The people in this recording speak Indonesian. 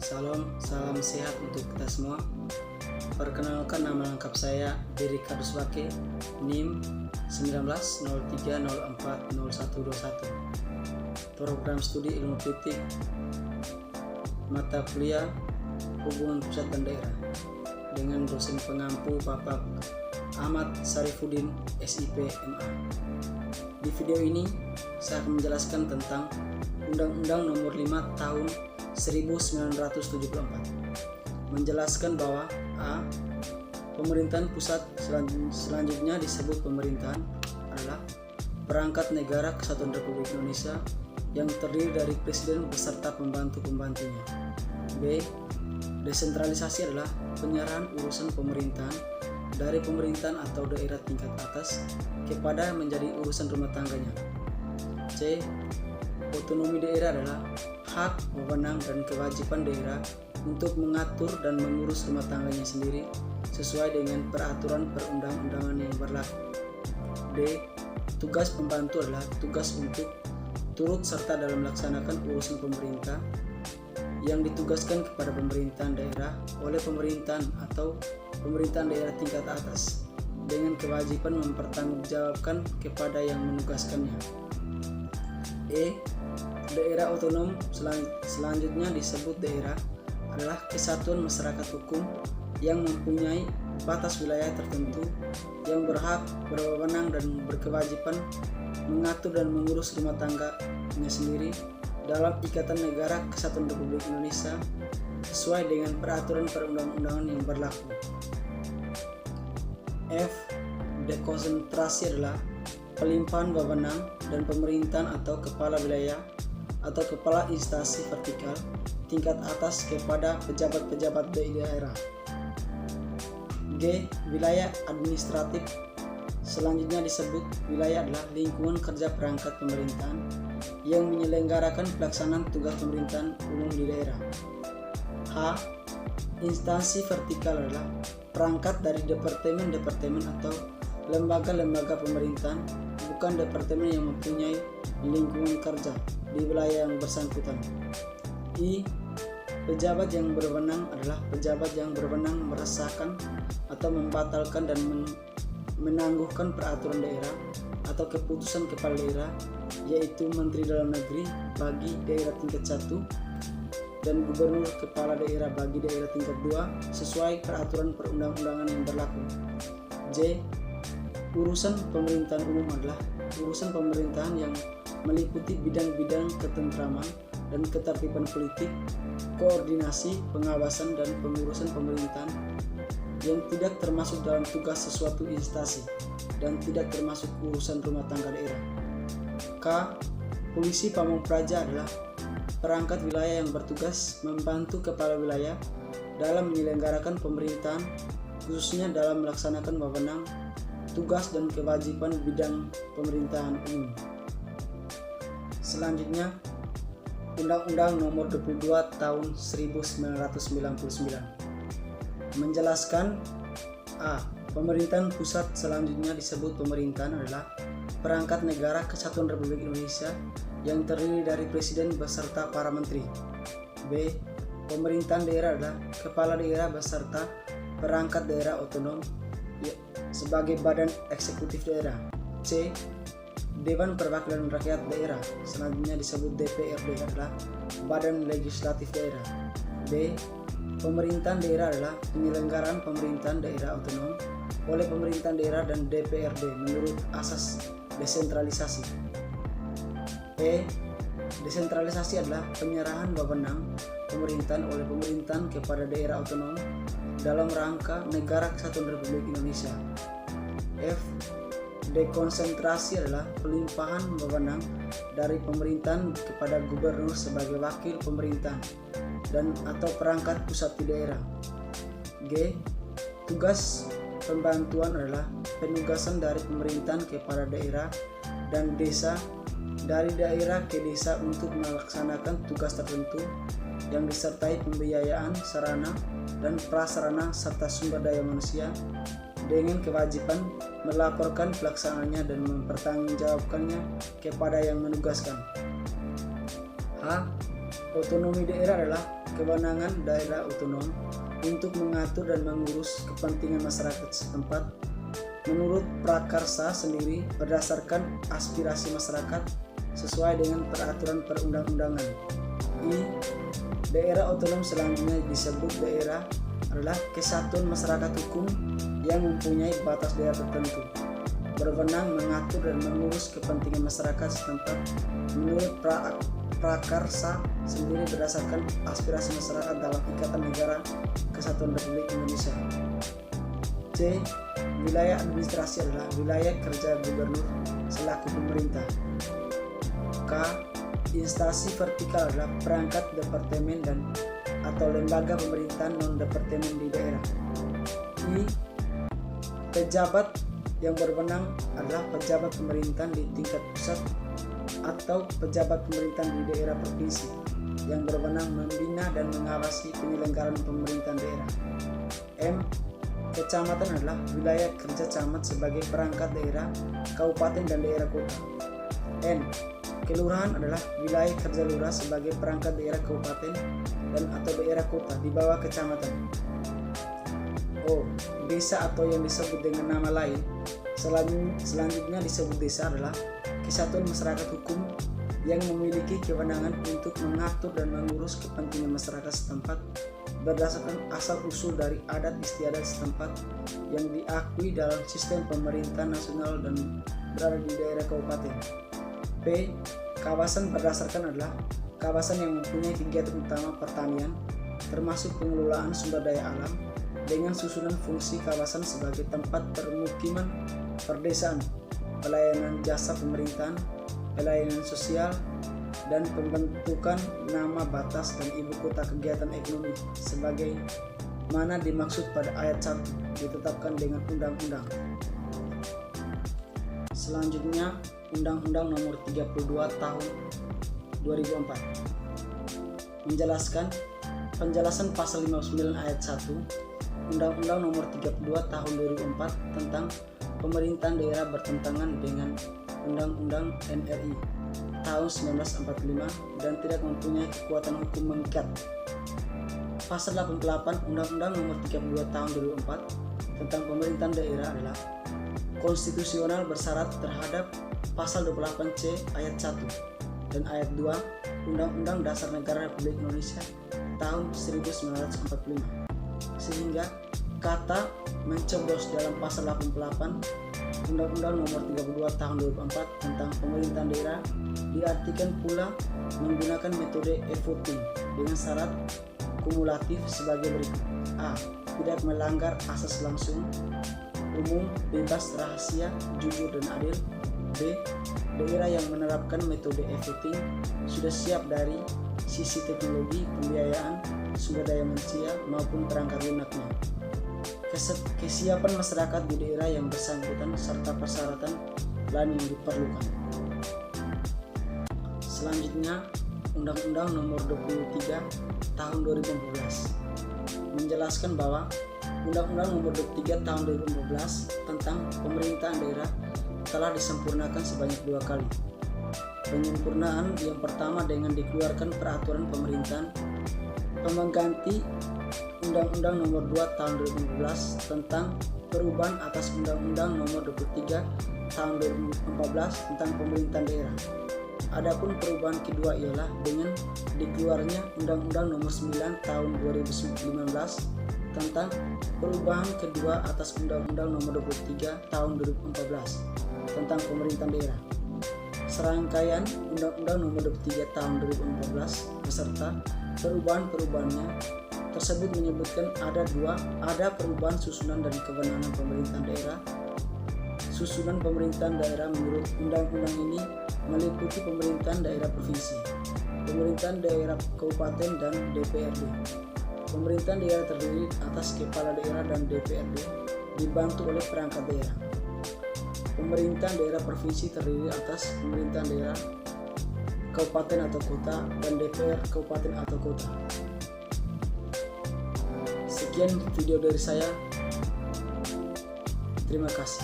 Salam sehat untuk kita semua. Perkenalkan, nama lengkap saya Diri Kaduswake, NIM 1903040121. Program studi ilmu politik, mata kuliah hubungan pusat dan daerah, dengan dosen pengampu Bapak Ahmad Sarifuddin, SIP, MA. Di video ini saya akan menjelaskan tentang Undang-Undang Nomor 5 Tahun 1974, menjelaskan bahwa A. Pemerintahan pusat selanjutnya disebut pemerintahan adalah perangkat negara Kesatuan Republik Indonesia yang terdiri dari presiden beserta pembantu-pembantunya. B. Desentralisasi adalah penyerahan urusan pemerintahan dari pemerintahan atau daerah tingkat atas kepada menjadi urusan rumah tangganya. C. Otonomi daerah adalah hak, wewenang, dan kewajiban daerah untuk mengatur dan mengurus rumah tangganya sendiri sesuai dengan peraturan perundang-undangan yang berlaku. D. Tugas pembantu adalah tugas untuk turut serta dalam melaksanakan urusan pemerintah yang ditugaskan kepada pemerintahan daerah oleh pemerintahan atau pemerintahan daerah tingkat atas dengan kewajiban mempertanggungjawabkan kepada yang menugaskannya. E. Daerah otonom selanjutnya disebut daerah adalah kesatuan masyarakat hukum yang mempunyai batas wilayah tertentu yang berhak, berwenang, dan berkewajiban mengatur dan mengurus rumah tangganya sendiri dalam ikatan negara Kesatuan Republik Indonesia sesuai dengan peraturan perundang-undangan yang berlaku. F. Dekonsentrasi adalah pelimpahan wewenang dan pemerintahan atau kepala wilayah atau kepala instansi vertikal tingkat atas kepada pejabat-pejabat daerah. G. Wilayah administratif selanjutnya disebut wilayah adalah lingkungan kerja perangkat pemerintahan yang menyelenggarakan pelaksanaan tugas pemerintahan umum di daerah. H. Instansi vertikal adalah perangkat dari departemen-departemen atau lembaga-lembaga pemerintahan, bukan departemen yang mempunyai lingkungan kerja di wilayah yang bersangkutan. I. Pejabat yang berwenang adalah pejabat yang berwenang meresahkan atau membatalkan dan menangguhkan peraturan daerah atau keputusan kepala daerah, yaitu Menteri Dalam Negeri bagi daerah tingkat 1 dan Gubernur Kepala Daerah bagi daerah tingkat 2 sesuai peraturan perundang-undangan yang berlaku. J. Urusan pemerintahan umum adalah urusan pemerintahan yang meliputi bidang-bidang ketentraman dan ketertiban politik, koordinasi, pengawasan, dan pengurusan pemerintahan yang tidak termasuk dalam tugas sesuatu instansi dan tidak termasuk urusan rumah tangga daerah. K. Polisi Pamong Praja adalah perangkat wilayah yang bertugas membantu kepala wilayah dalam menyelenggarakan pemerintahan, khususnya dalam melaksanakan wewenang, tugas, dan kewajiban bidang pemerintahan umum. Selanjutnya, Undang-Undang Nomor 22 Tahun 1999 menjelaskan A. Pemerintahan pusat selanjutnya disebut pemerintahan adalah perangkat negara Kesatuan Republik Indonesia yang terdiri dari presiden beserta para menteri. B. Pemerintahan daerah adalah kepala daerah beserta perangkat daerah otonom sebagai badan eksekutif daerah. C. Dewan Perwakilan Rakyat Daerah selanjutnya disebut DPRD adalah badan legislatif daerah. D. Pemerintahan daerah adalah penyelenggaraan pemerintahan daerah otonom oleh pemerintahan daerah dan DPRD menurut asas desentralisasi. E. Desentralisasi adalah penyerahan wewenang pemerintahan oleh pemerintahan kepada daerah otonom dalam rangka negara Kesatuan Republik Indonesia. F. Dekonsentrasi adalah pelimpahan wewenang dari pemerintahan kepada gubernur sebagai wakil pemerintahan dan atau perangkat pusat di daerah. G. Tugas pembantuan adalah penugasan dari pemerintahan kepada daerah dan desa dari daerah ke desa untuk melaksanakan tugas tertentu yang disertai pembiayaan sarana dan prasarana serta sumber daya manusia dengan kewajiban melaporkan pelaksanaannya dan mempertanggungjawabkannya kepada yang menugaskan. H. Otonomi daerah adalah kewenangan daerah otonom untuk mengatur dan mengurus kepentingan masyarakat setempat menurut prakarsa sendiri berdasarkan aspirasi masyarakat sesuai dengan peraturan perundang-undangan. Daerah otonom selanjutnya disebut daerah adalah kesatuan masyarakat hukum yang mempunyai batas daerah tertentu, berwenang mengatur dan mengurus kepentingan masyarakat setempat menurut prakarsa sendiri berdasarkan aspirasi masyarakat dalam Ikatan Negara Kesatuan Republik Indonesia. C. Wilayah administrasi adalah wilayah kerja gubernur selaku pemerintah. K. Instansi vertikal adalah perangkat departemen dan atau lembaga pemerintahan non-departemen di daerah. I. Pejabat yang berwenang adalah pejabat pemerintahan di tingkat pusat atau pejabat pemerintahan di daerah provinsi yang berwenang membina dan mengawasi penyelenggaraan pemerintahan daerah. M. Kecamatan adalah wilayah kerja camat sebagai perangkat daerah, kabupaten dan daerah kota. N. Kelurahan adalah wilayah kerja lurah sebagai perangkat daerah kabupaten dan atau daerah kota di bawah kecamatan. O. Desa atau yang disebut dengan nama lain selanjutnya disebut desa adalah kesatuan masyarakat hukum yang memiliki kewenangan untuk mengatur dan mengurus kepentingan masyarakat setempat berdasarkan asal-usul dari adat istiadat setempat yang diakui dalam sistem pemerintahan nasional dan berada di daerah kabupaten. P. Kawasan berdasarkan adalah kawasan yang mempunyai kegiatan utama pertanian termasuk pengelolaan sumber daya alam dengan susunan fungsi kawasan sebagai tempat permukiman perdesaan, pelayanan jasa pemerintahan, pelayanan sosial, dan pembentukan nama batas dan ibu kota kegiatan ekonomi sebagai mana dimaksud pada ayat 1 ditetapkan dengan undang-undang. Selanjutnya Undang-Undang Nomor 32 Tahun 2004 menjelaskan penjelasan pasal 59 ayat 1 Undang-Undang Nomor 32 Tahun 2004 tentang pemerintahan daerah bertentangan dengan Undang-Undang NRI tahun 1945 dan tidak mempunyai kekuatan hukum mengikat. Pasal 88 Undang-Undang Nomor 32 Tahun 2004 tentang pemerintahan daerah adalah konstitusional bersyarat terhadap Pasal 28C ayat 1 dan ayat 2 Undang-Undang Dasar Negara Republik Indonesia tahun 1945, sehingga kata mencoblos dalam pasal 88 Undang-Undang Nomor 32 Tahun 2004 tentang pemerintahan daerah diartikan pula menggunakan metode e-voting dengan syarat kumulatif sebagai berikut. A. Tidak melanggar asas langsung, umum, bebas, rahasia, jujur dan adil. B. Daerah yang menerapkan metode e-voting sudah siap dari sisi teknologi, pembiayaan, sumber daya manusia maupun perangkat lunaknya. Kesiapan masyarakat di daerah yang bersangkutan serta persyaratan lain yang diperlukan. Selanjutnya Undang-Undang Nomor 23 Tahun 2014 menjelaskan bahwa Undang-Undang Nomor 23 Tahun 2014 tentang pemerintahan daerah telah disempurnakan sebanyak 2 kali. Penyempurnaan yang pertama dengan dikeluarkan peraturan pemerintahan pengganti Undang-Undang Nomor 2 Tahun 2014 tentang perubahan atas Undang-Undang Nomor 23 Tahun 2014 tentang pemerintahan daerah. Adapun perubahan kedua ialah dengan dikeluarnya Undang-Undang Nomor 9 Tahun 2015 tentang perubahan kedua atas Undang-Undang Nomor 23 Tahun 2014 tentang pemerintahan daerah. Serangkaian Undang-Undang Nomor 23 Tahun 2014 beserta perubahan-perubahannya tersebut menyebutkan ada perubahan susunan dan kewenangan pemerintahan daerah. Susunan pemerintahan daerah menurut undang-undang ini meliputi pemerintahan daerah provinsi, pemerintahan daerah kabupaten dan DPRD. Pemerintahan daerah terdiri atas kepala daerah dan DPRD dibantu oleh perangkat daerah. Pemerintahan daerah provinsi terdiri atas pemerintahan daerah kabupaten atau kota dan DPR kabupaten atau kota. Sekian video dari saya. Terima kasih.